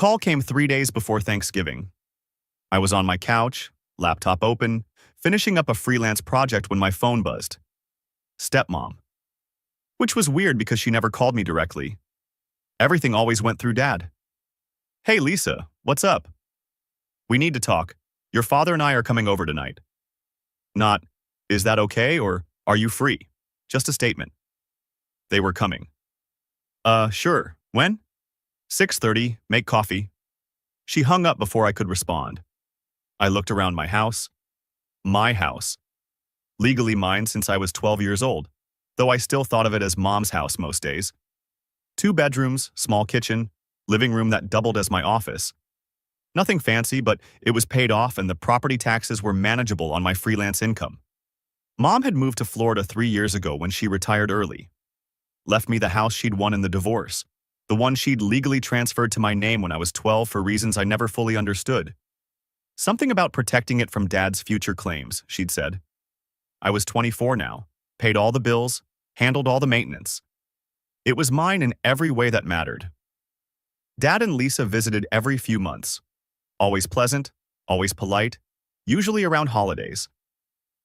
call came 3 days before Thanksgiving. I was on my couch, laptop open, finishing up a freelance project when my phone buzzed. Stepmom. Which was weird because she never called me directly. Everything always went through Dad. "Hey Lisa, what's up? We need to talk. Your father and I are coming over tonight." Not, "Is that okay?" or "Are you free?" Just a statement. They were coming. Sure. When?" 6:30, make coffee." She hung up before I could respond. I looked around my house. My house. Legally mine since I was 12 years old, though I still thought of it as Mom's house most days. 2 bedrooms, small kitchen, living room that doubled as my office. Nothing fancy, but it was paid off and the property taxes were manageable on my freelance income. Mom had moved to Florida 3 years ago when she retired early. Left me the house she'd won in the divorce, the one she'd legally transferred to my name when I was 12 for reasons I never fully understood. Something about protecting it from Dad's future claims, she'd said. I was 24 now, paid all the bills, handled all the maintenance. It was mine in every way that mattered. Dad and Lisa visited every few months. Always pleasant, always polite, usually around holidays.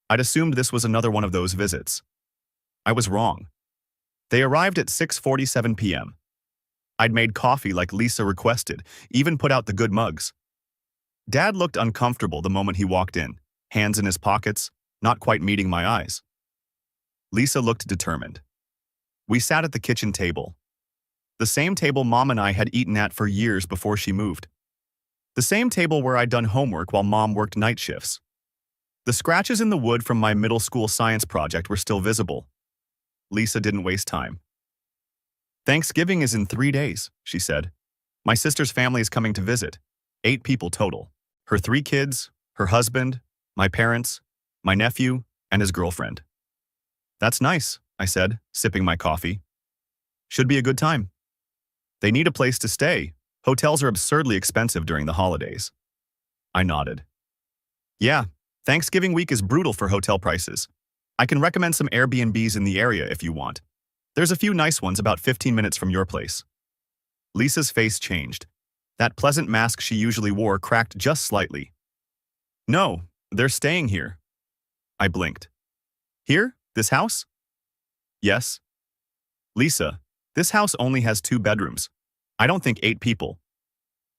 I'd assumed this was another one of those visits. I was wrong. They arrived at 6:47 p.m. I'd made coffee like Lisa requested, even put out the good mugs. Dad looked uncomfortable the moment he walked in, hands in his pockets, not quite meeting my eyes. Lisa looked determined. We sat at the kitchen table. The same table Mom and I had eaten at for years before she moved. The same table where I'd done homework while Mom worked night shifts. The scratches in the wood from my middle school science project were still visible. Lisa didn't waste time. "Thanksgiving is in 3 days," she said. "My sister's family is coming to visit. 8 people total. Her 3 kids, her husband, my parents, my nephew, and his girlfriend." "That's nice," I said, sipping my coffee. "Should be a good time." "They need a place to stay. Hotels are absurdly expensive during the holidays." I nodded. "Yeah, Thanksgiving week is brutal for hotel prices. I can recommend some Airbnbs in the area if you want. There's a few nice ones about 15 minutes from your place." Lisa's face changed. That pleasant mask she usually wore cracked just slightly. "No, they're staying here." I blinked. "Here? This house?" "Yes." "Lisa, this house only has 2 bedrooms. I don't think 8 people.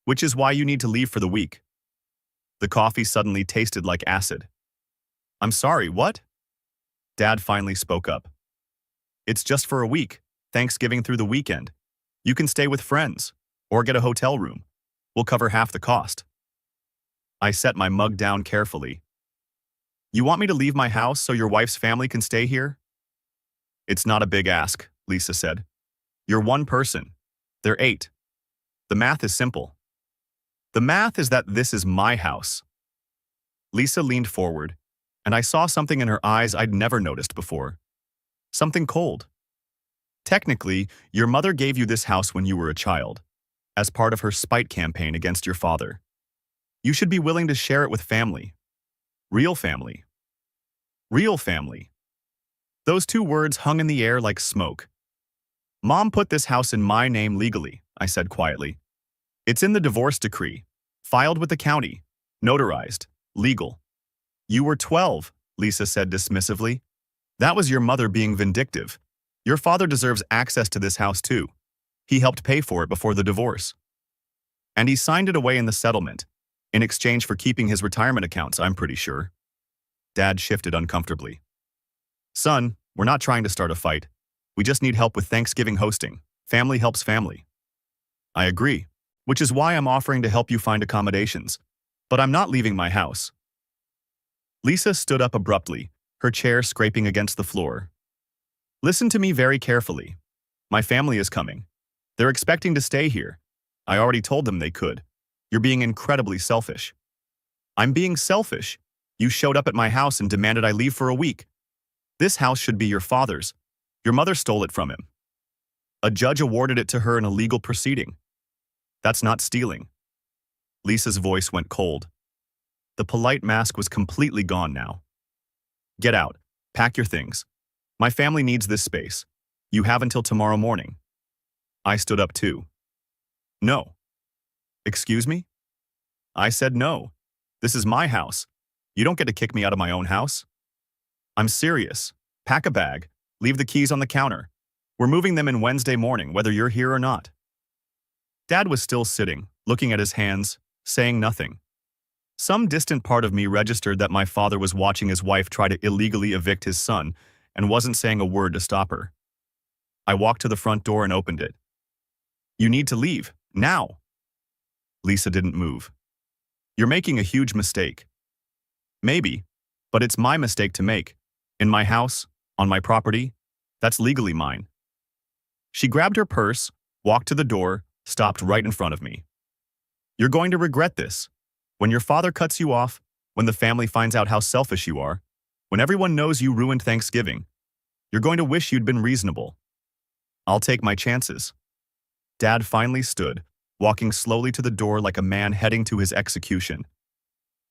Which is why you need to leave for the week." The coffee suddenly tasted like acid. "I'm sorry, what?" Dad finally spoke up. "It's just for a week, Thanksgiving through the weekend. You can stay with friends, or get a hotel room. We'll cover half the cost." I set my mug down carefully. "You want me to leave my house so your wife's family can stay here?" "It's not a big ask," Lisa said. "You're one person. They're 8. The math is simple. The math is that this is my house." Lisa leaned forward, and I saw something in her eyes I'd never noticed before. Something cold. "Technically, your mother gave you this house when you were a child, as part of her spite campaign against your father. You should be willing to share it with family. Real family. Real family." Those 2 words hung in the air like smoke. "Mom put this house in my name legally," I said quietly. "It's in the divorce decree, filed with the county, notarized, legal." "You were 12, Lisa said dismissively. "That was your mother being vindictive. Your father deserves access to this house too. He helped pay for it before the divorce. And he signed it away in the settlement, in exchange for keeping his retirement accounts, I'm pretty sure." Dad shifted uncomfortably. "Son, we're not trying to start a fight. We just need help with Thanksgiving hosting. Family helps family." "I agree, which is why I'm offering to help you find accommodations. But I'm not leaving my house." Lisa stood up abruptly, her chair scraping against the floor. "Listen to me very carefully. My family is coming. They're expecting to stay here. I already told them they could. You're being incredibly selfish." "I'm being selfish. You showed up at my house and demanded I leave for a week. This house should be your father's. Your mother stole it from him. A judge awarded it to her in a legal proceeding. That's not stealing." Lisa's voice went cold. The polite mask was completely gone now. "Get out. Pack your things. My family needs this space. You have until tomorrow morning." I stood up too. "No." Excuse me? I said no. This is my house. You don't get to kick me out of my own house. I'm serious. Pack a bag. Leave the keys on the counter. We're moving them in Wednesday morning, whether you're here or not. Dad was still sitting, looking at his hands, saying nothing. Some distant part of me registered that my father was watching his wife try to illegally evict his son and wasn't saying a word to stop her. I walked to the front door and opened it. You need to leave, now. Lisa didn't move. You're making a huge mistake. Maybe, but it's my mistake to make. In my house, on my property, that's legally mine. She grabbed her purse, walked to the door, stopped right in front of me. You're going to regret this. When your father cuts you off, when the family finds out how selfish you are, when everyone knows you ruined Thanksgiving, you're going to wish you'd been reasonable. I'll take my chances. Dad finally stood, walking slowly to the door like a man heading to his execution.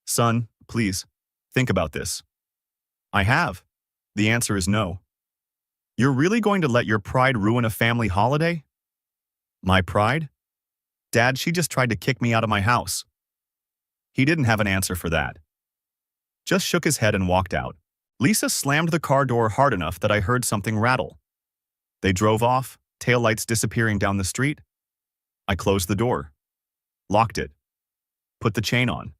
Son, please, think about this. I have. The answer is no. You're really going to let your pride ruin a family holiday? My pride? Dad, she just tried to kick me out of my house. He didn't have an answer for that. Just shook his head and walked out. Lisa slammed the car door hard enough that I heard something rattle. They drove off, taillights disappearing down the street. I closed the door, locked it, put the chain on.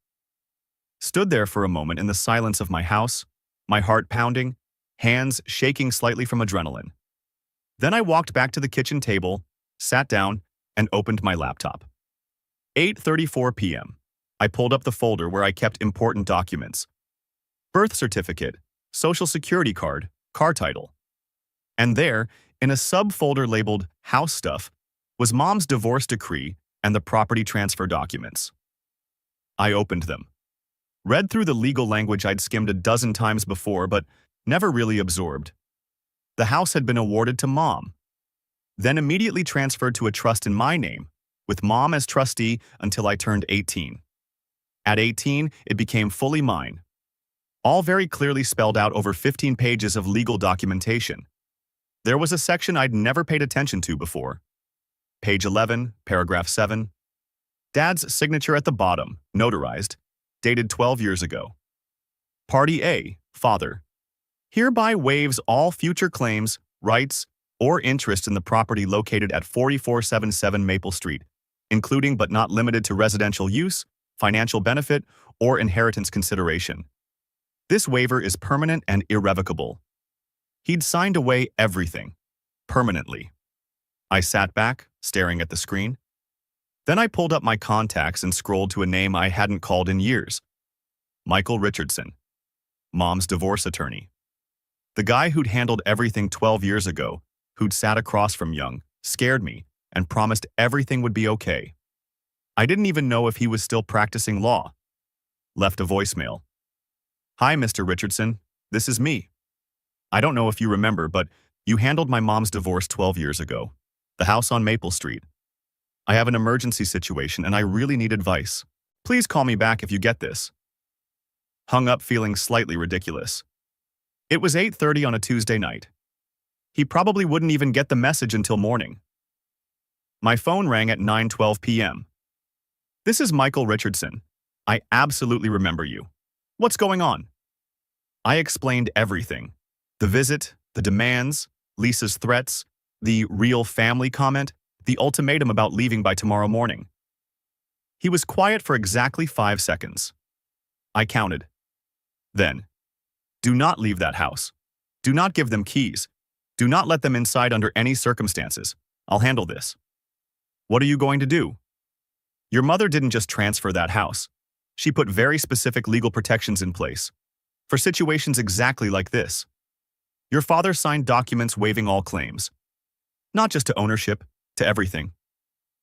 Stood there for a moment in the silence of my house, my heart pounding, hands shaking slightly from adrenaline. Then I walked back to the kitchen table, sat down, and opened my laptop. 8:34 p.m. I pulled up the folder where I kept important documents. Birth certificate, social security card, car title. And there, in a subfolder labeled House Stuff, was Mom's divorce decree and the property transfer documents. I opened them. Read through the legal language I'd skimmed a dozen times before, but never really absorbed. The house had been awarded to Mom, then immediately transferred to a trust in my name, with Mom as trustee until I turned 18. At 18, it became fully mine. All very clearly spelled out over 15 pages of legal documentation. There was a section I'd never paid attention to before. Page 11, paragraph 7. Dad's signature at the bottom, notarized, dated 12 years ago. Party A, Father, hereby waives all future claims, rights, or interest in the property located at 4477 Maple Street, including but not limited to residential use, financial benefit, or inheritance consideration. This waiver is permanent and irrevocable. He'd signed away everything, permanently. I sat back, staring at the screen. Then I pulled up my contacts and scrolled to a name I hadn't called in years. Michael Richardson, Mom's divorce attorney. The guy who'd handled everything 12 years ago, who'd sat across from Young, scared me, and promised everything would be okay. I didn't even know if he was still practicing law. Left a voicemail. Hi, Mr. Richardson. This is me. I don't know if you remember, but you handled my mom's divorce 12 years ago. The house on Maple Street. I have an emergency situation and I really need advice. Please call me back if you get this. Hung up feeling slightly ridiculous. It was 8:30 on a Tuesday night. He probably wouldn't even get the message until morning. My phone rang at 9:12 p.m. This is Michael Richardson. I absolutely remember you. What's going on? I explained everything. The visit, the demands, Lisa's threats, the real family comment, the ultimatum about leaving by tomorrow morning. He was quiet for exactly 5 seconds. I counted. Then, do not leave that house. Do not give them keys. Do not let them inside under any circumstances. I'll handle this. What are you going to do? Your mother didn't just transfer that house. She put very specific legal protections in place for situations exactly like this. Your father signed documents waiving all claims, not just to ownership, to everything.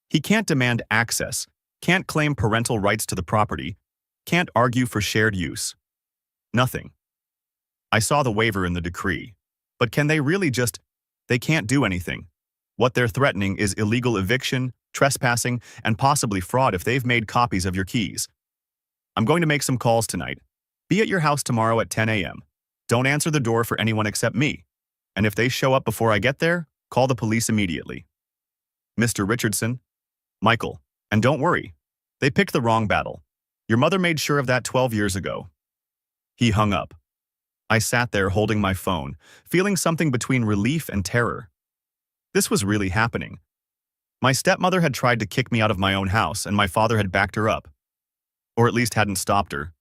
He can't demand access, can't claim parental rights to the property, can't argue for shared use. Nothing. I saw the waiver in the decree, but can they really just, they can't do anything. What they're threatening is illegal eviction, trespassing, and possibly fraud if they've made copies of your keys. I'm going to make some calls tonight. Be at your house tomorrow at 10 a.m. Don't answer the door for anyone except me. And if they show up before I get there, call the police immediately. Mr. Richardson, Michael, and don't worry, They picked the wrong battle. Your mother made sure of that 12 years ago. He hung up. I sat there holding my phone, feeling something between relief and terror. This was really happening. My stepmother had tried to kick me out of my own house, and my father had backed her up. Or at least hadn't stopped her.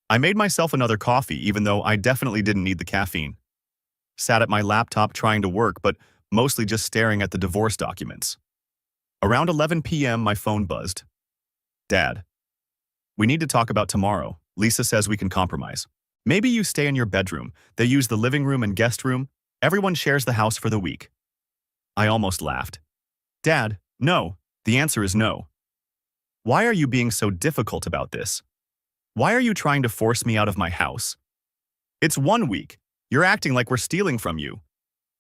I made myself another coffee, even though I definitely didn't need the caffeine. Sat at my laptop trying to work, but mostly just staring at the divorce documents. Around 11 p.m., my phone buzzed. Dad. We need to talk about tomorrow. Lisa says we can compromise. Maybe you stay in your bedroom. They use the living room and guest room. Everyone shares the house for the week. I almost laughed. Dad, no. The answer is no. Why are you being so difficult about this? Why are you trying to force me out of my house? It's 1 week. You're acting like we're stealing from you.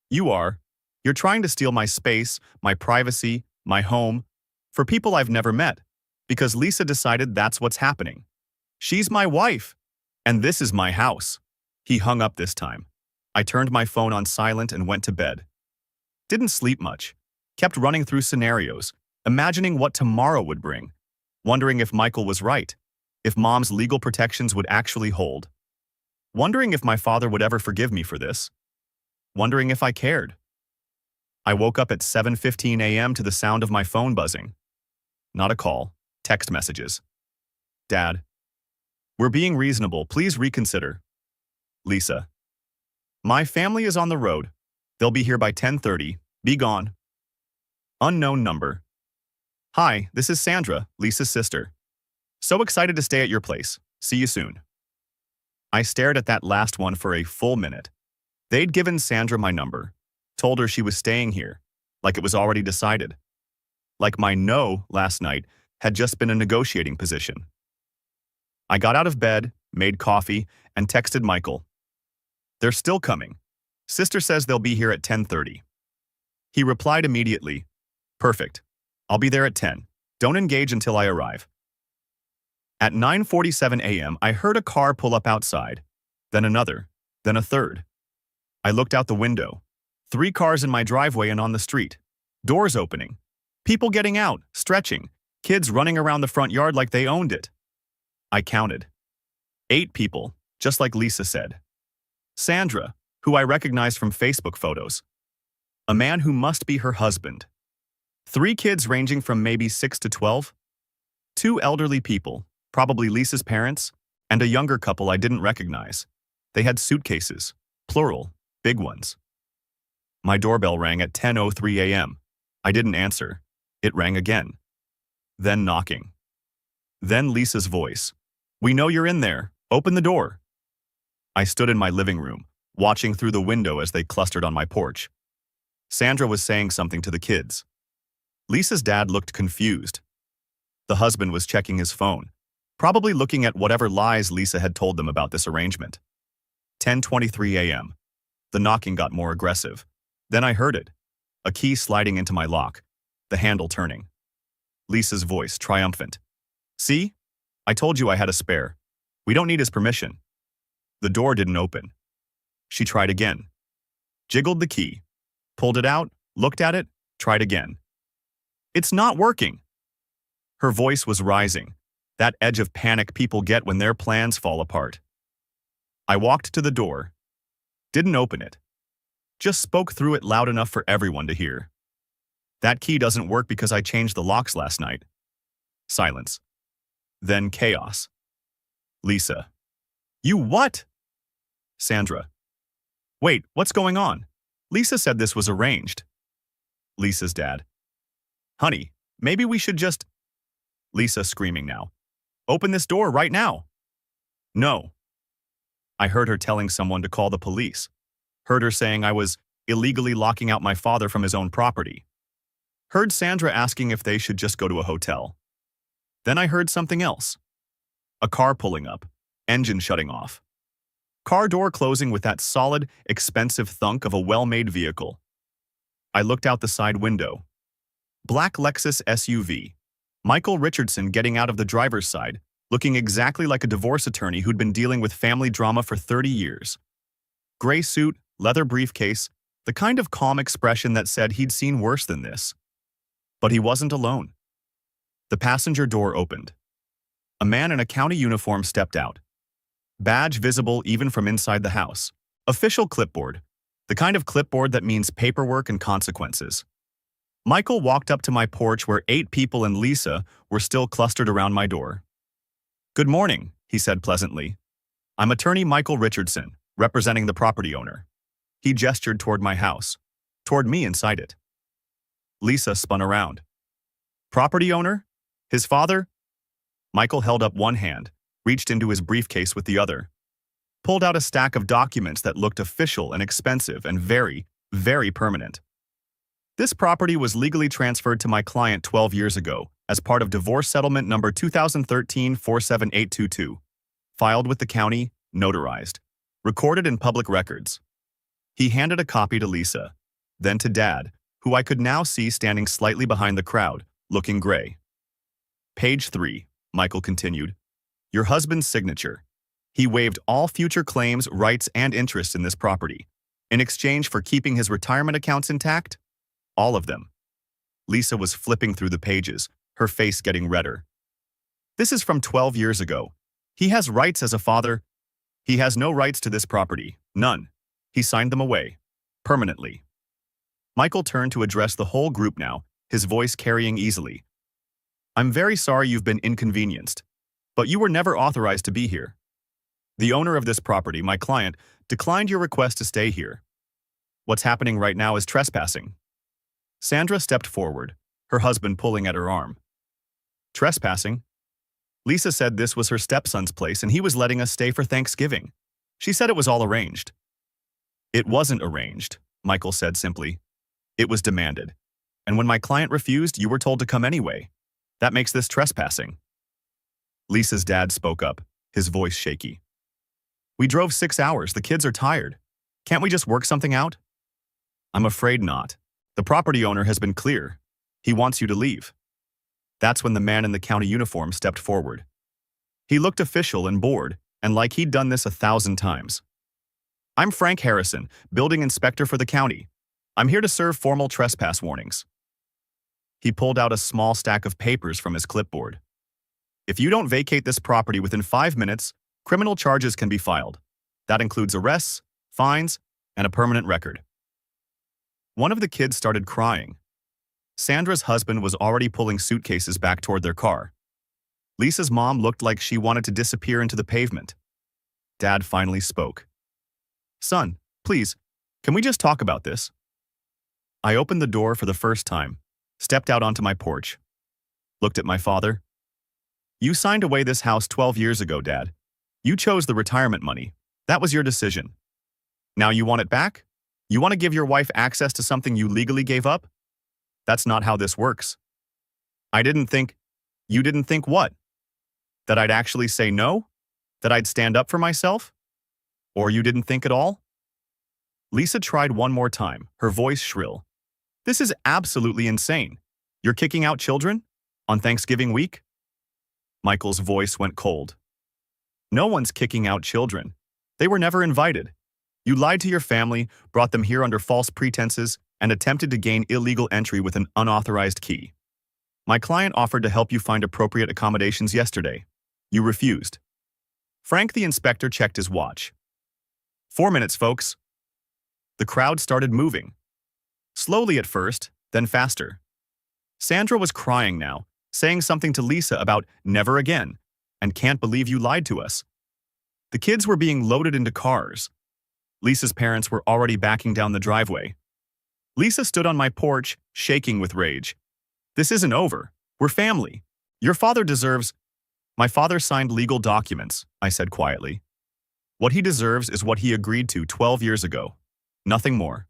You are. You're trying to steal my space, my privacy, my home, for people I've never met, because Lisa decided that's what's happening. She's my wife, and this is my house. He hung up this time. I turned my phone on silent and went to bed. Didn't sleep much. Kept running through scenarios, imagining what tomorrow would bring, wondering if Michael was right, if Mom's legal protections would actually hold, wondering if my father would ever forgive me for this, wondering if I cared. I woke up at 7:15 a.m. to the sound of my phone buzzing. Not a call, text messages. Dad. We're being reasonable. Please reconsider. Lisa. My family is on the road. They'll be here by 10:30. Be gone. Unknown number. Hi, this is Sandra, Lisa's sister. So excited to stay at your place. See you soon. I stared at that last one for a full minute. They'd given Sandra my number, told her she was staying here, like it was already decided. Like my no last night had just been a negotiating position. I got out of bed, made coffee, and texted Michael. They're still coming. Sister says they'll be here at 10:30. He replied immediately. Perfect. I'll be there at 10. Don't engage until I arrive. At 9:47 a.m., I heard a car pull up outside, then another, then a third. I looked out the window. 3 cars in my driveway and on the street. Doors opening. People getting out, stretching. Kids running around the front yard like they owned it. I counted. 8 people, just like Lisa said. Sandra, who I recognized from Facebook photos. A man who must be her husband. 3 kids ranging from maybe 6 to 12. 2 elderly people, probably Lisa's parents, and a younger couple I didn't recognize. They had suitcases, plural, big ones. My doorbell rang at 10:03 a.m. I didn't answer. It rang again. Then knocking. Then Lisa's voice. We know you're in there. Open the door. I stood in my living room, watching through the window as they clustered on my porch. Sandra was saying something to the kids. Lisa's dad looked confused. The husband was checking his phone, probably looking at whatever lies Lisa had told them about this arrangement. 10:23 a.m. The knocking got more aggressive. Then I heard it. A key sliding into my lock, the handle turning. Lisa's voice, triumphant. See? I told you I had a spare. We don't need his permission. The door didn't open. She tried again. Jiggled the key. Pulled it out, looked at it, tried again. It's not working. Her voice was rising, that edge of panic people get when their plans fall apart. I walked to the door. Didn't open it. Just spoke through it loud enough for everyone to hear. That key doesn't work because I changed the locks last night. Silence. Then chaos. Lisa. You what? Sandra. Wait, what's going on? Lisa said this was arranged. Lisa's dad. Honey, maybe we should just… Lisa screaming now. Open this door right now. No. I heard her telling someone to call the police. Heard her saying I was illegally locking out my father from his own property. Heard Sandra asking if they should just go to a hotel. Then I heard something else. A car pulling up, engine shutting off. Car door closing with that solid, expensive thunk of a well-made vehicle. I looked out the side window. Black Lexus SUV. Michael Richardson getting out of the driver's side, looking exactly like a divorce attorney who'd been dealing with family drama for 30 years. Gray suit, leather briefcase, the kind of calm expression that said he'd seen worse than this. But he wasn't alone. The passenger door opened. A man in a county uniform stepped out. Badge visible even from inside the house. Official clipboard. The kind of clipboard that means paperwork and consequences. Michael walked up to my porch where 8 people and Lisa were still clustered around my door. "Good morning," he said pleasantly. "I'm attorney Michael Richardson, representing the property owner." He gestured toward my house, toward me inside it. Lisa spun around. "Property owner? His father?" Michael held up one hand, reached into his briefcase with the other, pulled out a stack of documents that looked official and expensive and very, very permanent. This property was legally transferred to my client 12 years ago as part of divorce settlement number 2013-47822, filed with the county, notarized, recorded in public records. He handed a copy to Lisa, then to Dad, who I could now see standing slightly behind the crowd, looking gray. "Page 3, Michael continued. "Your husband's signature. He waived all future claims, rights, and interests in this property, in exchange for keeping his retirement accounts intact. All of them." Lisa was flipping through the pages, her face getting redder. "This is from 12 years ago. He has rights as a father. He has no rights to this property. None. He signed them away. Permanently." Michael turned to address the whole group now, his voice carrying easily. "I'm very sorry you've been inconvenienced, but you were never authorized to be here. The owner of this property, my client, declined your request to stay here. What's happening right now is trespassing." Sandra stepped forward, her husband pulling at her arm. "Trespassing?" "Lisa said this was her stepson's place and he was letting us stay for Thanksgiving. She said it was all arranged." "It wasn't arranged," Michael said simply. "It was demanded. And when my client refused, you were told to come anyway. That makes this trespassing." Lisa's dad spoke up, his voice shaky. "We drove 6 hours. The kids are tired. Can't we just work something out?" "I'm afraid not. The property owner has been clear. He wants you to leave." That's when the man in the county uniform stepped forward. He looked official and bored, and like he'd done this 1,000 times. "I'm Frank Harrison, building inspector for the county. I'm here to serve formal trespass warnings." He pulled out a small stack of papers from his clipboard. "If you don't vacate this property within 5 minutes, criminal charges can be filed. That includes arrests, fines, and a permanent record." One of the kids started crying. Sandra's husband was already pulling suitcases back toward their car. Lisa's mom looked like she wanted to disappear into the pavement. Dad finally spoke. "Son, please, can we just talk about this?" I opened the door for the first time, stepped out onto my porch, looked at my father. "You signed away this house 12 years ago, Dad. You chose the retirement money. That was your decision. Now you want it back? You want to give your wife access to something you legally gave up? That's not how this works." "I didn't think..." "You didn't think what? That I'd actually say no? That I'd stand up for myself? Or you didn't think at all?" Lisa tried one more time, her voice shrill. "This is absolutely insane. You're kicking out children? On Thanksgiving week?" Michael's voice went cold. "No one's kicking out children. They were never invited. You lied to your family, brought them here under false pretenses, and attempted to gain illegal entry with an unauthorized key. My client offered to help you find appropriate accommodations yesterday. You refused." Frank the inspector checked his watch. 4 minutes, folks." The crowd started moving. Slowly at first, then faster. Sandra was crying now, saying something to Lisa about "never again" and "can't believe you lied to us." The kids were being loaded into cars. Lisa's parents were already backing down the driveway. Lisa stood on my porch, shaking with rage. "This isn't over. We're family. Your father deserves..." "My father signed legal documents," I said quietly. "What he deserves is what he agreed to 12 years ago. Nothing more."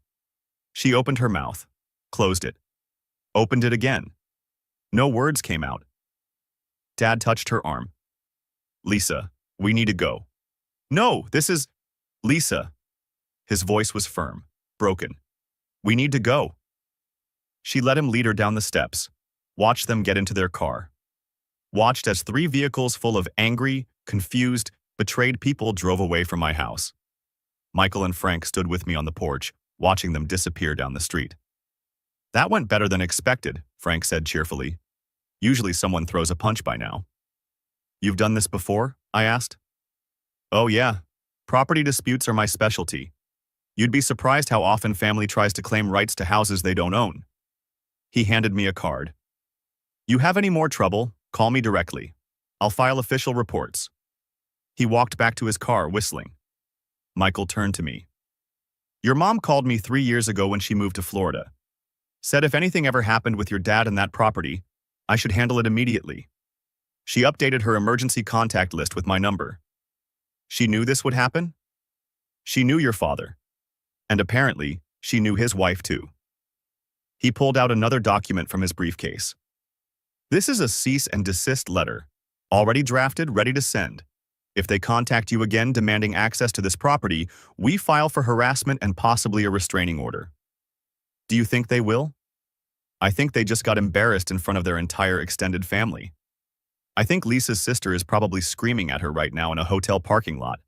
She opened her mouth, closed it, opened it again. No words came out. Dad touched her arm. "Lisa, we need to go." "No, this is..." "Lisa." His voice was firm, broken. "We need to go." She let him lead her down the steps, watched them get into their car. Watched as 3 vehicles full of angry, confused, betrayed people drove away from my house. Michael and Frank stood with me on the porch, watching them disappear down the street. "That went better than expected," Frank said cheerfully. Usually someone throws a punch by now. You've done this before? I asked. Oh yeah. Property disputes are my specialty. You'd be surprised how often family tries to claim rights to houses they don't own. He handed me a card. You have any more trouble? Call me directly. I'll file official reports. He walked back to his car, whistling. Michael turned to me. Your mom called me 3 years ago when she moved to Florida. Said if anything ever happened with your dad and that property, I should handle it immediately. She updated her emergency contact list with my number. She knew this would happen? She knew your father. And apparently, she knew his wife too. He pulled out another document from his briefcase. This is a cease and desist letter, already drafted, ready to send. If they contact you again demanding access to this property, we file for harassment and possibly a restraining order. Do you think they will? I think they just got embarrassed in front of their entire extended family. I think Lisa's sister is probably screaming at her right now in a hotel parking lot.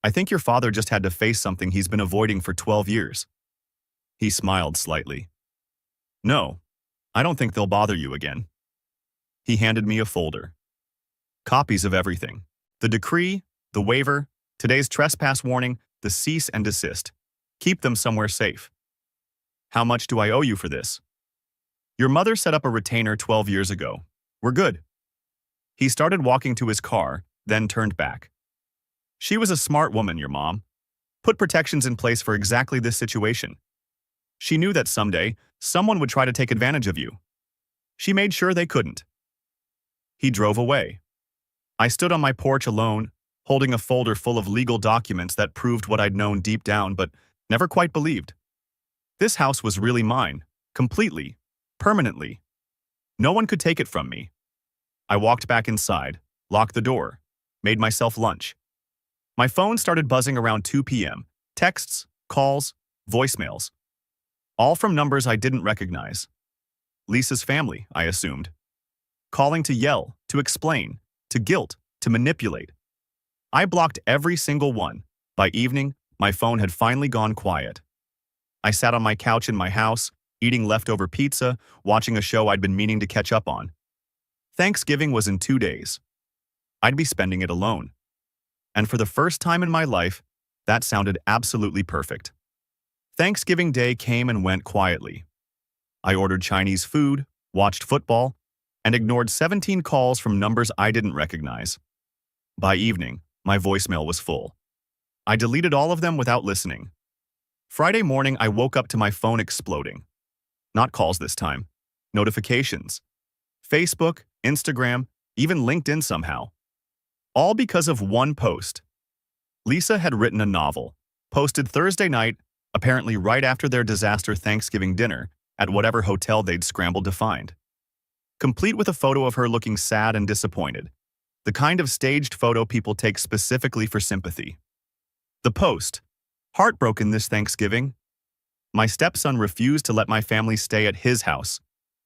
I think your father just had to face something he's been avoiding for 12 years. He smiled slightly. No, I don't think they'll bother you again. He handed me a folder. Copies of everything. The decree, the waiver, today's trespass warning, the cease and desist. Keep them somewhere safe. How much do I owe you for this? Your mother set up a retainer 12 years ago. We're good. He started walking to his car, then turned back. She was a smart woman, your mom. Put protections in place for exactly this situation. She knew that someday, someone would try to take advantage of you. She made sure they couldn't. He drove away. I stood on my porch alone, holding a folder full of legal documents that proved what I'd known deep down but never quite believed. This house was really mine, completely, permanently. No one could take it from me. I walked back inside, locked the door, made myself lunch. My phone started buzzing around 2 p.m. Texts, calls, voicemails. All from numbers I didn't recognize. Lisa's family, I assumed. Calling to yell, to explain, to guilt, to manipulate. I blocked every single one. By evening, my phone had finally gone quiet. I sat on my couch in my house, eating leftover pizza, watching a show I'd been meaning to catch up on. Thanksgiving was in 2 days. I'd be spending it alone. And for the first time in my life, that sounded absolutely perfect. Thanksgiving Day came and went quietly. I ordered Chinese food, watched football, and ignored 17 calls from numbers I didn't recognize. By evening, my voicemail was full. I deleted all of them without listening. Friday morning, I woke up to my phone exploding. Not calls this time. Notifications. Facebook, Instagram, even LinkedIn somehow. All because of one post. Lisa had written a novel, posted Thursday night, apparently right after their disaster Thanksgiving dinner, at whatever hotel they'd scrambled to find. Complete with a photo of her looking sad and disappointed, the kind of staged photo people take specifically for sympathy. The post, heartbroken this Thanksgiving. My stepson refused to let my family stay at his house,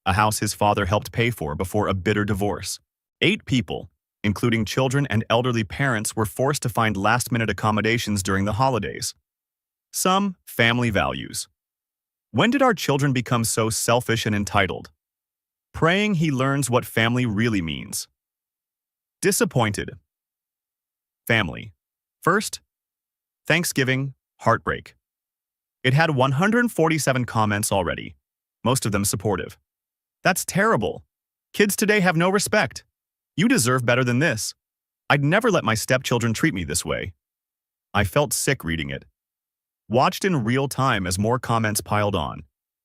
a house his father helped pay for before a bitter divorce. 8 people, including children and elderly parents, were forced to find last-minute accommodations during the holidays. Some family values. When did our children become so selfish and entitled? Praying he learns what family really means. Disappointed. Family. First, Thanksgiving, heartbreak. It had 147 comments already, most of them supportive. That's terrible. Kids today have no respect. You deserve better than this. I'd never let my stepchildren treat me this way. I felt sick reading it. Watched in real time as more comments piled on.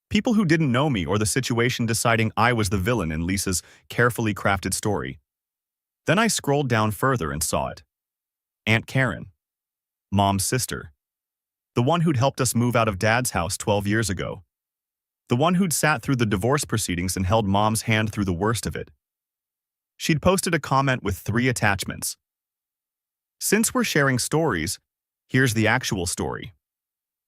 People who didn't know me or the situation deciding I was the villain in Lisa's carefully crafted story. Then I scrolled down further and saw it. Aunt Karen. Mom's sister. The one who'd helped us move out of Dad's house 12 years ago. The one who'd sat through the divorce proceedings and held Mom's hand through the worst of it. She'd posted a comment with 3 attachments. Since we're sharing stories, here's the actual story.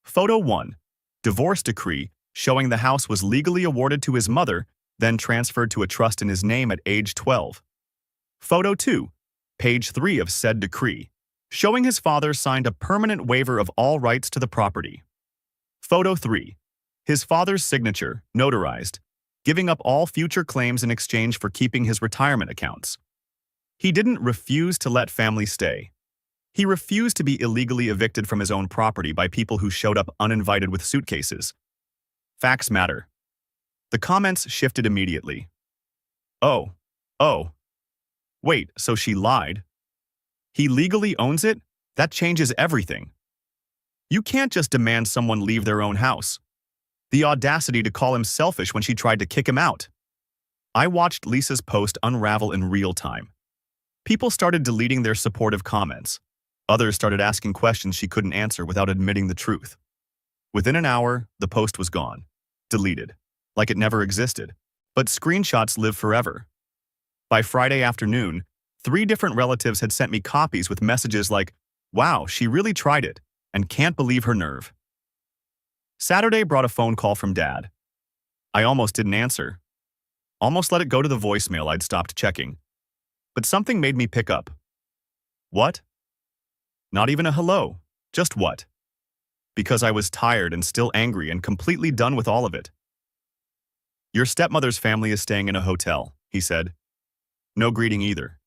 Photo 1. Divorce decree showing the house was legally awarded to his mother, then transferred to a trust in his name at age 12. Photo 2. Page 3 of said decree, showing his father signed a permanent waiver of all rights to the property. Photo 3. His father's signature, notarized, giving up all future claims in exchange for keeping his retirement accounts. He didn't refuse to let family stay. He refused to be illegally evicted from his own property by people who showed up uninvited with suitcases. Facts matter. The comments shifted immediately. Oh. Wait, so she lied? He legally owns it? That changes everything. You can't just demand someone leave their own house. The audacity to call him selfish when she tried to kick him out. I watched Lisa's post unravel in real time. People started deleting their supportive comments. Others started asking questions she couldn't answer without admitting the truth. Within an hour, the post was gone. Deleted. Like it never existed. But screenshots live forever. By Friday afternoon, 3 different relatives had sent me copies with messages like, "Wow, she really tried it, and can't believe her nerve." Saturday brought a phone call from Dad. I almost didn't answer. Almost let it go to the voicemail I'd stopped checking. But something made me pick up. What? Not even a hello. Just what? Because I was tired and still angry and completely done with all of it. "Your stepmother's family is staying in a hotel," he said. No greeting either.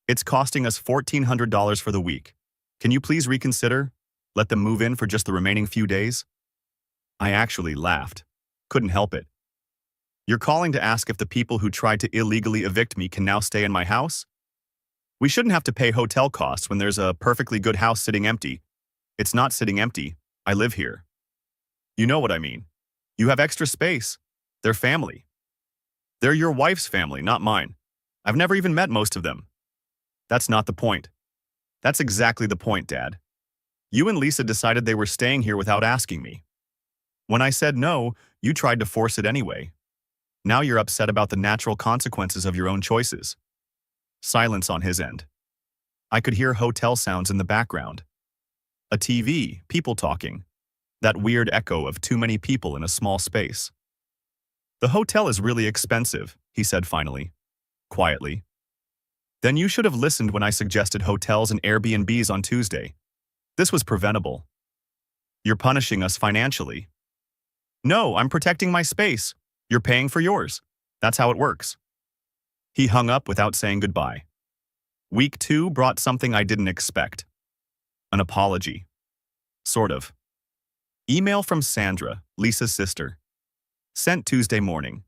"It's costing us $1,400 for the week. Can you please reconsider? Let them move in for just the remaining few days?" I actually laughed. Couldn't help it. "You're calling to ask if the people who tried to illegally evict me can now stay in my house? We shouldn't have to pay hotel costs when there's a perfectly good house sitting empty. It's not sitting empty. I live here. You know what I mean. You have extra space. They're family. They're your wife's family, not mine. I've never even met most of them." "That's not the point." "That's exactly the point, Dad. You and Lisa decided they were staying here without asking me. When I said no, you tried to force it anyway. Now you're upset about the natural consequences of your own choices." Silence on his end. I could hear hotel sounds in the background. A TV, people talking. That weird echo of too many people in a small space. "The hotel is really expensive," he said finally, quietly. "Then you should have listened when I suggested hotels and Airbnbs on Tuesday. This was preventable. You're punishing us financially." "No, I'm protecting my space. You're paying for yours. That's how it works." He hung up without saying goodbye. Week 2 brought something I didn't expect. An apology. Sort of. Email from Sandra, Lisa's sister. Sent Tuesday morning.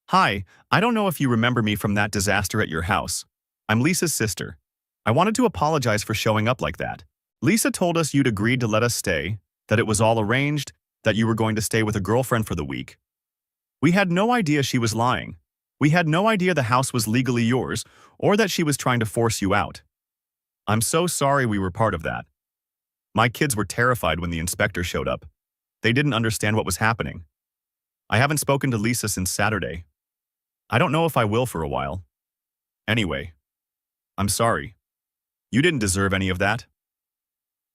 "Hi, I don't know if you remember me from that disaster at your house. I'm Lisa's sister. I wanted to apologize for showing up like that. Lisa told us you'd agreed to let us stay, that it was all arranged, that you were going to stay with a girlfriend for the week. We had no idea she was lying. We had no idea the house was legally yours, or that she was trying to force you out. I'm so sorry we were part of that. My kids were terrified when the inspector showed up. They didn't understand what was happening. I haven't spoken to Lisa since Saturday. I don't know if I will for a while. Anyway, I'm sorry. You didn't deserve any of that."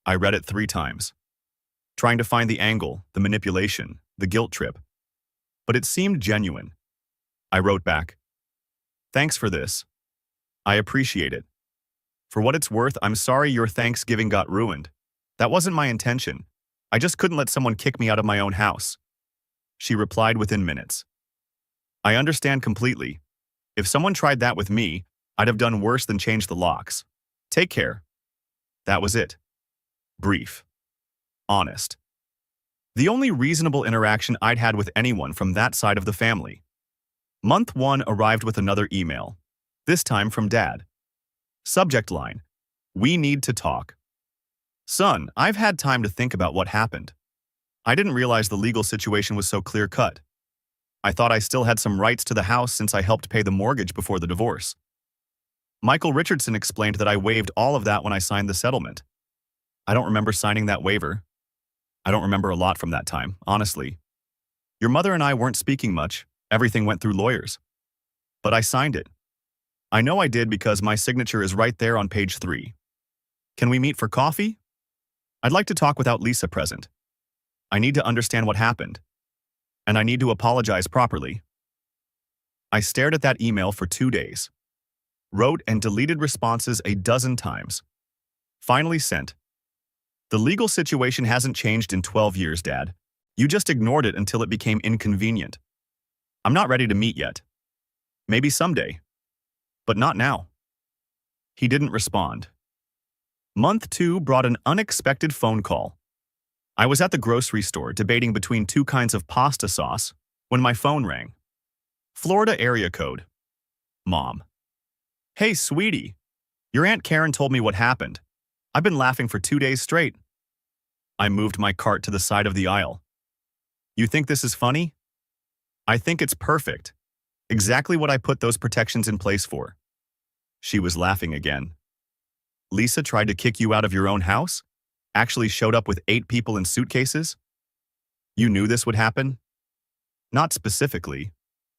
I read it 3 times, trying to find the angle, the manipulation, the guilt trip. But it seemed genuine. I wrote back, "Thanks for this. I appreciate it. For what it's worth, I'm sorry your Thanksgiving got ruined. That wasn't my intention. I just couldn't let someone kick me out of my own house." She replied within minutes. "I understand completely. If someone tried that with me, I'd have done worse than change the locks. Take care." That was it. Brief. Honest. The only reasonable interaction I'd had with anyone from that side of the family. Month 1 arrived with another email, this time from Dad. Subject line, "We need to talk." "Son, I've had time to think about what happened. I didn't realize the legal situation was so clear-cut. I thought I still had some rights to the house since I helped pay the mortgage before the divorce. Michael Richardson explained that I waived all of that when I signed the settlement. I don't remember signing that waiver. I don't remember a lot from that time, honestly. Your mother and I weren't speaking much. Everything went through lawyers. But I signed it. I know I did because my signature is right there on page 3. Can we meet for coffee? I'd like to talk without Lisa present. I need to understand what happened. And I need to apologize properly." I stared at that email for 2 days. Wrote and deleted responses a dozen times. Finally sent. "The legal situation hasn't changed in 12 years, Dad. You just ignored it until it became inconvenient. I'm not ready to meet yet. Maybe someday. But not now. He didn't respond. Month 2 brought an unexpected phone call. I was at the grocery store debating between 2 kinds of pasta sauce when my phone rang. Florida area code. Mom. Hey, sweetie. Your Aunt Karen told me what happened. I've been laughing for 2 days straight. I moved my cart to the side of the aisle. You think this is funny? I think it's perfect. Exactly what I put those protections in place for. She was laughing again. Lisa tried to kick you out of your own house? Actually showed up with 8 people in suitcases? You knew this would happen? Not specifically,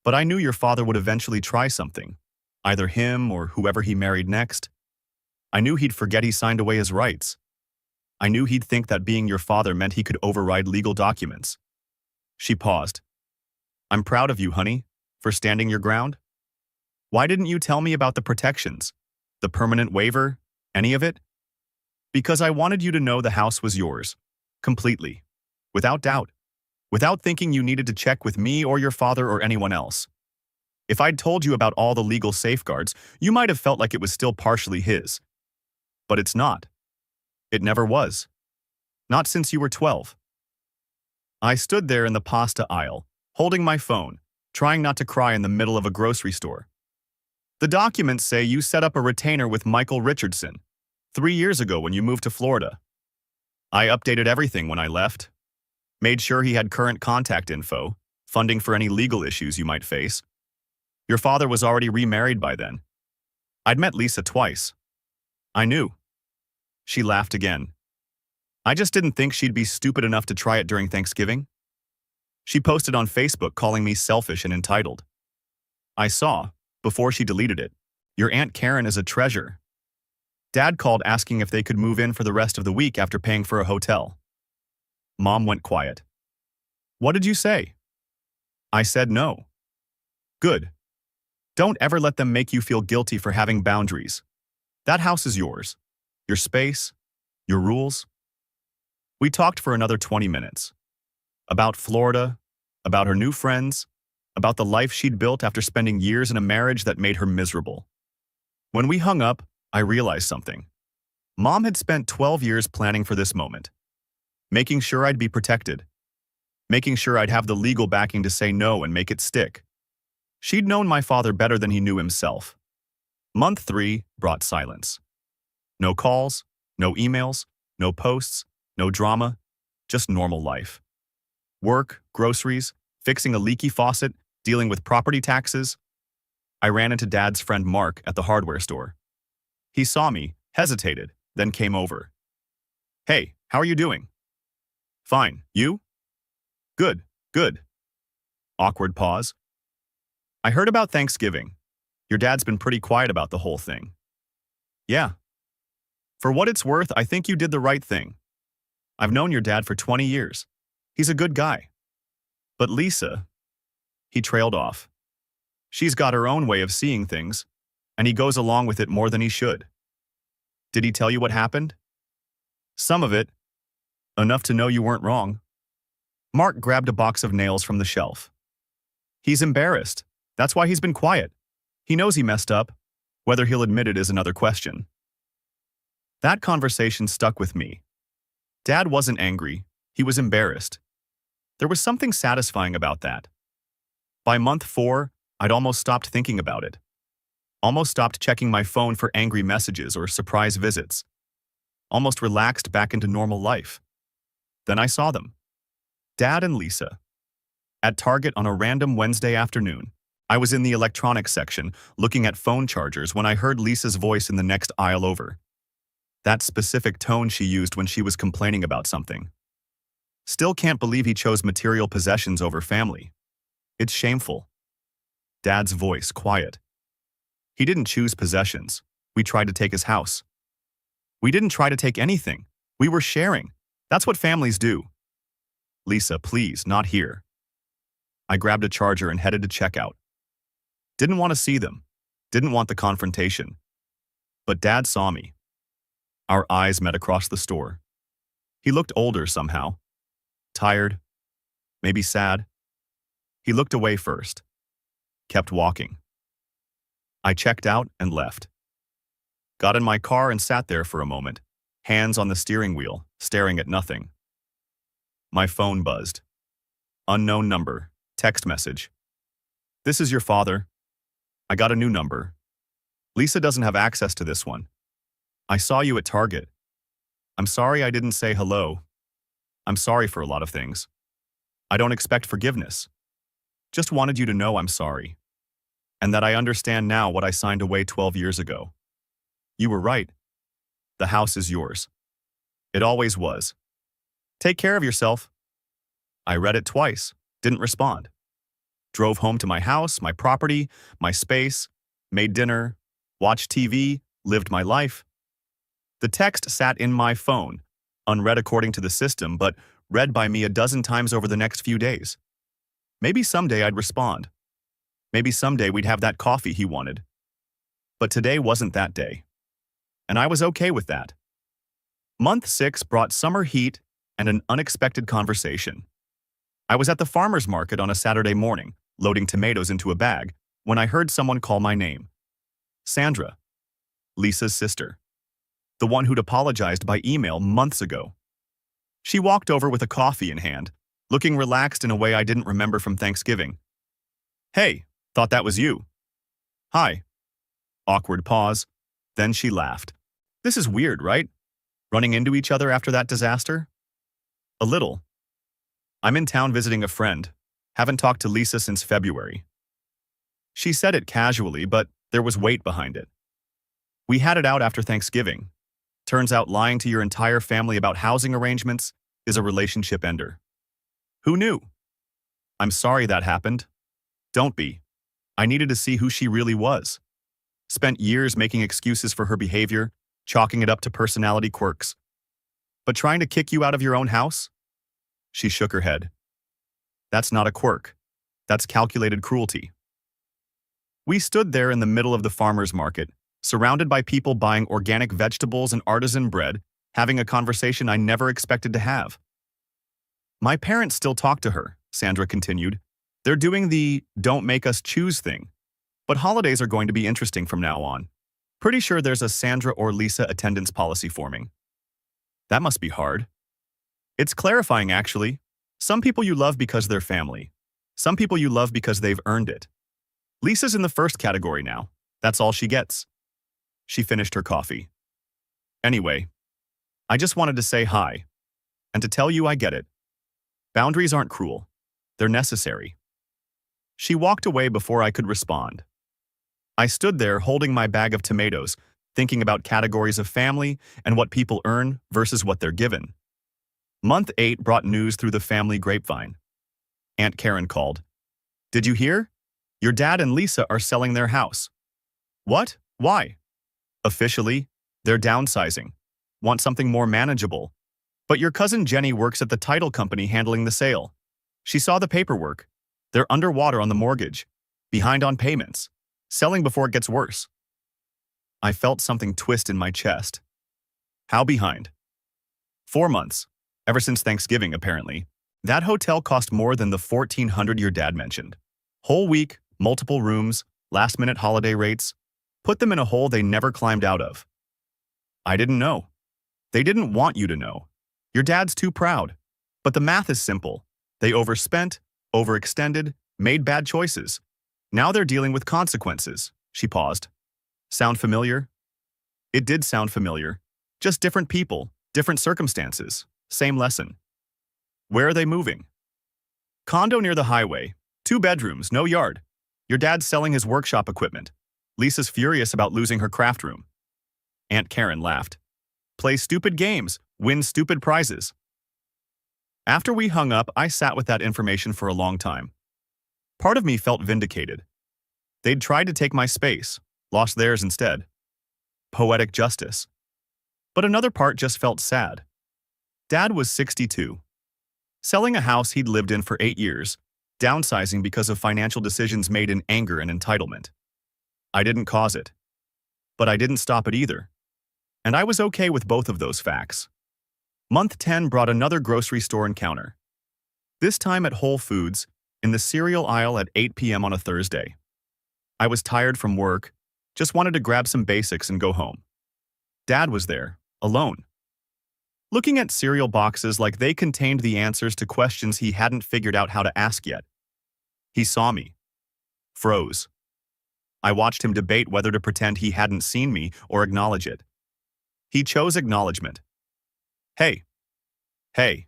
but I knew your father would eventually try something. Either him or whoever he married next. I knew he'd forget he signed away his rights. I knew he'd think that being your father meant he could override legal documents. She paused. I'm proud of you, honey, for standing your ground. Why didn't you tell me about the protections? The permanent waiver? Any of it? Because I wanted you to know the house was yours. Completely. Without doubt. Without thinking you needed to check with me or your father or anyone else. If I'd told you about all the legal safeguards, you might have felt like it was still partially his. But it's not. It never was. Not since you were 12. I stood there in the pasta aisle, holding my phone, trying not to cry in the middle of a grocery store. The documents say you set up a retainer with Michael Richardson 3 years ago when you moved to Florida. I updated everything when I left. Made sure he had current contact info, funding for any legal issues you might face. Your father was already remarried by then. I'd met Lisa twice. I knew. She laughed again. I just didn't think she'd be stupid enough to try it during Thanksgiving. She posted on Facebook calling me selfish and entitled. I saw, before she deleted it, your Aunt Karen is a treasure. Dad called asking if they could move in for the rest of the week after paying for a hotel. Mom went quiet. What did you say? I said no. Good. Don't ever let them make you feel guilty for having boundaries. That house is yours. Your space. Your rules. We talked for another 20 minutes. About Florida, about her new friends, about the life she'd built after spending years in a marriage that made her miserable. When we hung up, I realized something. Mom had spent 12 years planning for this moment. Making sure I'd be protected. Making sure I'd have the legal backing to say no and make it stick. She'd known my father better than he knew himself. Month 3 brought silence. No calls, no emails, no posts, no drama, just normal life. Work, groceries, fixing a leaky faucet, dealing with property taxes. I ran into Dad's friend Mark at the hardware store. He saw me, hesitated, then came over. Hey, how are you doing? Fine, you? Good, good. Awkward pause. I heard about Thanksgiving. Your dad's been pretty quiet about the whole thing. Yeah. For what it's worth, I think you did the right thing. I've known your dad for 20 years. He's a good guy. But Lisa, he trailed off. She's got her own way of seeing things, and he goes along with it more than he should. Did he tell you what happened? Some of it. Enough to know you weren't wrong. Mark grabbed a box of nails from the shelf. He's embarrassed. That's why he's been quiet. He knows he messed up. Whether he'll admit it is another question. That conversation stuck with me. Dad wasn't angry. He was embarrassed. There was something satisfying about that. By month 4, I'd almost stopped thinking about it. Almost stopped checking my phone for angry messages or surprise visits. Almost relaxed back into normal life. Then I saw them. Dad and Lisa. At Target on a random Wednesday afternoon. I was in the electronics section, looking at phone chargers when I heard Lisa's voice in the next aisle over. That specific tone she used when she was complaining about something. Still can't believe he chose material possessions over family. It's shameful. Dad's voice, quiet. He didn't choose possessions. We tried to take his house. We didn't try to take anything. We were sharing. That's what families do. Lisa, please, not here. I grabbed a charger and headed to checkout. Didn't want to see them. Didn't want the confrontation. But Dad saw me. Our eyes met across the store. He looked older somehow. Tired. Maybe sad. He looked away first. kept walking. I checked out and left. Got in my car and sat there for a moment, hands on the steering wheel, staring at nothing. My phone buzzed. Unknown number, text message. This is your father. I got a new number. Lisa doesn't have access to this one. I saw you at Target. I'm sorry I didn't say hello. I'm sorry for a lot of things. I don't expect forgiveness. Just wanted you to know I'm sorry. And that I understand now what I signed away 12 years ago. You were right. The house is yours. It always was. Take care of yourself. I read it twice, didn't respond. Drove home to my house, my property, my space, made dinner, watched TV, lived my life. The text sat in my phone, unread according to the system, but read by me a dozen times over the next few days. Maybe someday I'd respond. Maybe someday we'd have that coffee he wanted. But today wasn't that day. And I was okay with that. Month 6 brought summer heat and an unexpected conversation. I was at the farmer's market on a Saturday morning, loading tomatoes into a bag, when I heard someone call my name. Sandra, Lisa's sister. The one who'd apologized by email months ago. She walked over with a coffee in hand, looking relaxed in a way I didn't remember from Thanksgiving. Hey, thought that was you. Hi. Awkward pause. Then she laughed. This is weird, right? Running into each other after that disaster? A little. I'm in town visiting a friend. Haven't talked to Lisa since February. She said it casually, but there was weight behind it. We had it out after Thanksgiving. Turns out lying to your entire family about housing arrangements is a relationship ender. Who knew? I'm sorry that happened. Don't be. I needed to see who she really was. Spent years making excuses for her behavior, chalking it up to personality quirks. But trying to kick you out of your own house? She shook her head. That's not a quirk. That's calculated cruelty. We stood there in the middle of the farmer's market, surrounded by people buying organic vegetables and artisan bread, having a conversation I never expected to have. My parents still talk to her, Sandra continued. They're doing the don't make us choose thing. But holidays are going to be interesting from now on. Pretty sure there's a Sandra or Lisa attendance policy forming. That must be hard. It's clarifying, actually. Some people you love because they're family. Some people you love because they've earned it. Lisa's in the first category now. That's all she gets. She finished her coffee. Anyway, I just wanted to say hi, and to tell you I get it. Boundaries aren't cruel. They're necessary. She walked away before I could respond. I stood there holding my bag of tomatoes, thinking about categories of family and what people earn versus what they're given. Month 8 brought news through the family grapevine. Aunt Karen called. Did you hear? Your dad and Lisa are selling their house. What? Why? Officially, they're downsizing. Want something more manageable. But your cousin Jenny works at the title company handling the sale. She saw the paperwork. They're underwater on the mortgage, behind on payments, selling before it gets worse. I felt something twist in my chest. How behind? 4 months. Ever since Thanksgiving, apparently. That hotel cost more than the $1,400 your dad mentioned. Whole week, multiple rooms, last-minute holiday rates. Put them in a hole they never climbed out of. I didn't know. They didn't want you to know. Your dad's too proud. But the math is simple. They overspent, overextended, made bad choices. Now they're dealing with consequences. She paused. Sound familiar? It did sound familiar. Just different people, different circumstances. Same lesson. Where are they moving? Condo near the highway. 2 bedrooms, no yard. Your dad's selling his workshop equipment. Lisa's furious about losing her craft room. Aunt Karen laughed. Play stupid games, win stupid prizes. After we hung up, I sat with that information for a long time. Part of me felt vindicated. They'd tried to take my space, lost theirs instead. Poetic justice. But another part just felt sad. Dad was 62. Selling a house he'd lived in for 8 years, downsizing because of financial decisions made in anger and entitlement. I didn't cause it. But I didn't stop it either. And I was okay with both of those facts. Month 10 brought another grocery store encounter. This time at Whole Foods, in the cereal aisle at 8 p.m. on a Thursday. I was tired from work, just wanted to grab some basics and go home. Dad was there, alone, looking at cereal boxes like they contained the answers to questions he hadn't figured out how to ask yet. He saw me, froze. I watched him debate whether to pretend he hadn't seen me or acknowledge it. He chose acknowledgement. Hey. Hey.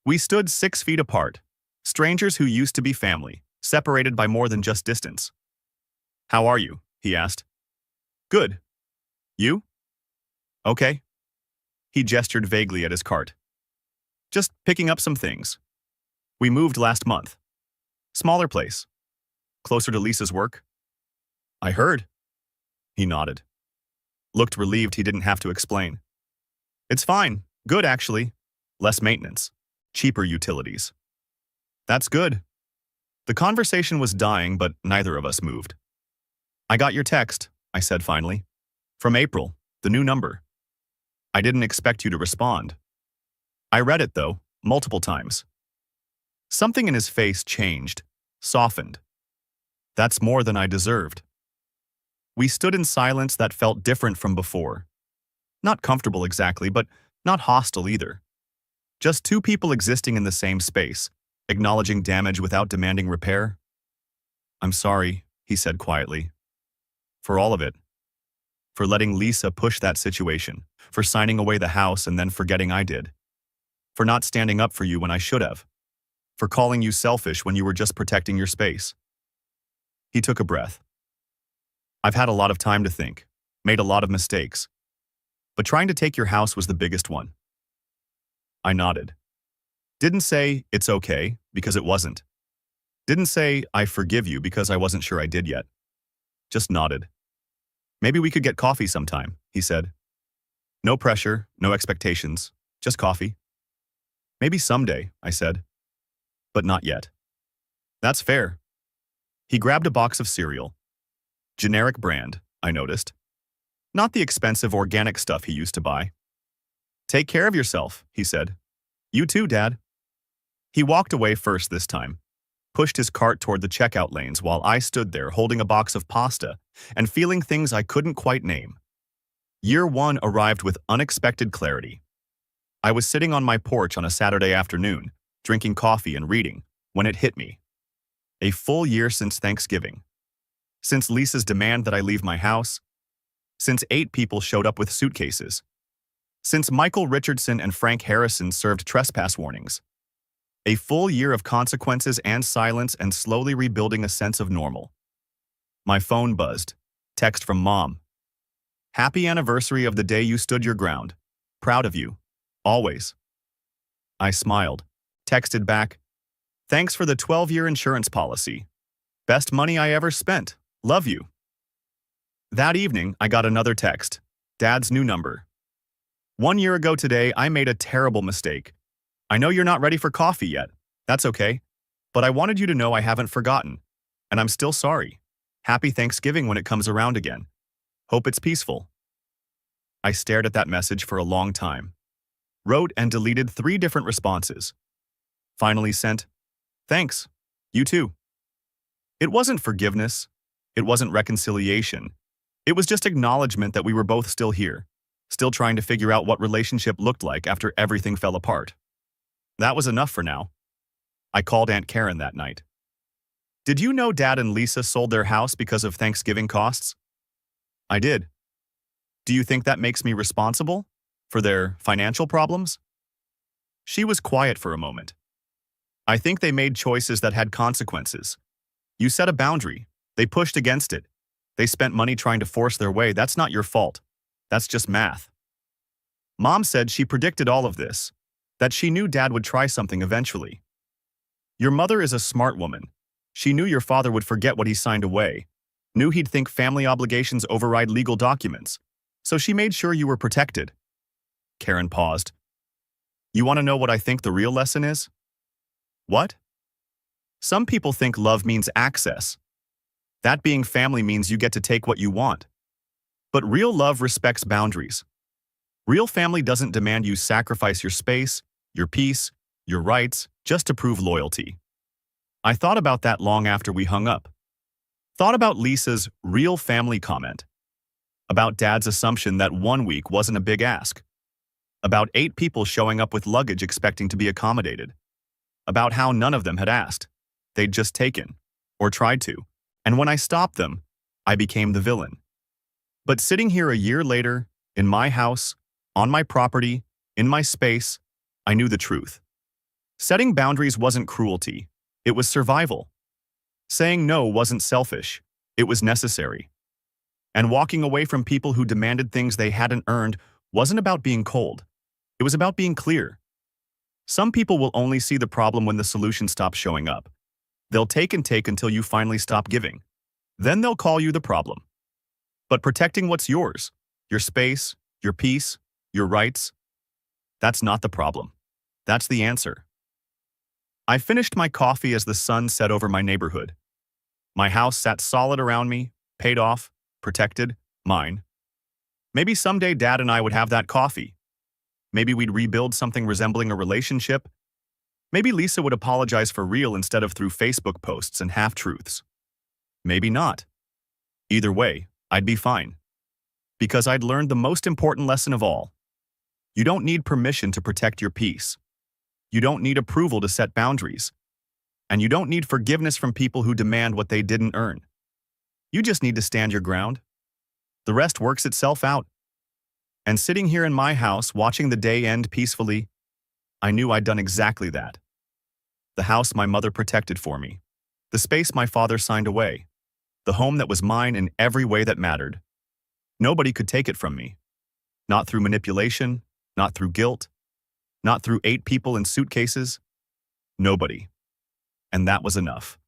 We stood 6 feet apart, strangers who used to be family, separated by more than just distance. How are you? He asked. Good. You? Okay. He gestured vaguely at his cart. Just picking up some things. We moved last month. Smaller place. Closer to Lisa's work. I heard. He nodded. Looked relieved he didn't have to explain. It's fine. Good, actually. Less maintenance. Cheaper utilities. That's good. The conversation was dying, but neither of us moved. I got your text, I said finally. From April, the new number. I didn't expect you to respond. I read it, though, multiple times. Something in his face changed, softened. That's more than I deserved. We stood in silence that felt different from before. Not comfortable exactly, but not hostile either. Just two people existing in the same space, acknowledging damage without demanding repair. I'm sorry, he said quietly. For all of it. For letting Lisa push that situation, for signing away the house and then forgetting I did. For not standing up for you when I should have. For calling you selfish when you were just protecting your space. He took a breath. I've had a lot of time to think, made a lot of mistakes. But trying to take your house was the biggest one. I nodded. Didn't say, it's okay, because it wasn't. Didn't say, I forgive you, because I wasn't sure I did yet. Just nodded. Maybe we could get coffee sometime, he said. No pressure, no expectations, just coffee. Maybe someday, I said. But not yet. That's fair. He grabbed a box of cereal. Generic brand, I noticed. Not the expensive organic stuff he used to buy. Take care of yourself, he said. You too, Dad. He walked away first this time, pushed his cart toward the checkout lanes while I stood there holding a box of pasta and feeling things I couldn't quite name. Year 1 arrived with unexpected clarity. I was sitting on my porch on a Saturday afternoon, drinking coffee and reading, when it hit me. A full year since Thanksgiving. Since Lisa's demand that I leave my house. Since 8 people showed up with suitcases. Since Michael Richardson and Frank Harrison served trespass warnings. A full year of consequences and silence and slowly rebuilding a sense of normal. My phone buzzed. Text from Mom. Happy anniversary of the day you stood your ground. Proud of you. Always. I smiled. Texted back. Thanks for the 12-year insurance policy. Best money I ever spent. Love you. That evening, I got another text. Dad's new number. 1 year ago today, I made a terrible mistake. I know you're not ready for coffee yet. That's okay. But I wanted you to know I haven't forgotten. And I'm still sorry. Happy Thanksgiving when it comes around again. Hope it's peaceful. I stared at that message for a long time. Wrote and deleted 3 different responses. Finally sent, thanks. You too. It wasn't forgiveness. It wasn't reconciliation. It was just acknowledgement that we were both still here, still trying to figure out what relationship looked like after everything fell apart. That was enough for now. I called Aunt Karen that night. Did you know Dad and Lisa sold their house because of Thanksgiving costs? I did. Do you think that makes me responsible for their financial problems? She was quiet for a moment. I think they made choices that had consequences. You set a boundary. They pushed against it. They spent money trying to force their way. That's not your fault. That's just math. Mom said she predicted all of this, that she knew Dad would try something eventually. Your mother is a smart woman. She knew your father would forget what he signed away, knew he'd think family obligations override legal documents, so she made sure you were protected. Karen paused. You want to know what I think the real lesson is? What? Some people think love means access. That being family means you get to take what you want. But real love respects boundaries. Real family doesn't demand you sacrifice your space, your peace, your rights, just to prove loyalty. I thought about that long after we hung up. Thought about Lisa's real family comment. About Dad's assumption that 1 week wasn't a big ask. About 8 people showing up with luggage expecting to be accommodated. About how none of them had asked. They'd just taken. Or tried to. And when I stopped them, I became the villain. But sitting here a year later, in my house, on my property, in my space, I knew the truth. Setting boundaries wasn't cruelty. It was survival. Saying no wasn't selfish. It was necessary. And walking away from people who demanded things they hadn't earned wasn't about being cold. It was about being clear. Some people will only see the problem when the solution stops showing up. They'll take and take until you finally stop giving. Then they'll call you the problem. But protecting what's yours, your space, your peace, your rights, that's not the problem. That's the answer. I finished my coffee as the sun set over my neighborhood. My house sat solid around me, paid off, protected, mine. Maybe someday Dad and I would have that coffee. Maybe we'd rebuild something resembling a relationship. Maybe Lisa would apologize for real instead of through Facebook posts and half-truths. Maybe not. Either way, I'd be fine. Because I'd learned the most important lesson of all. You don't need permission to protect your peace. You don't need approval to set boundaries. And you don't need forgiveness from people who demand what they didn't earn. You just need to stand your ground. The rest works itself out. And sitting here in my house, watching the day end peacefully, I knew I'd done exactly that. The house my mother protected for me. The space my father signed away. The home that was mine in every way that mattered. Nobody could take it from me. Not through manipulation, not through guilt, not through 8 people in suitcases. Nobody. And that was enough.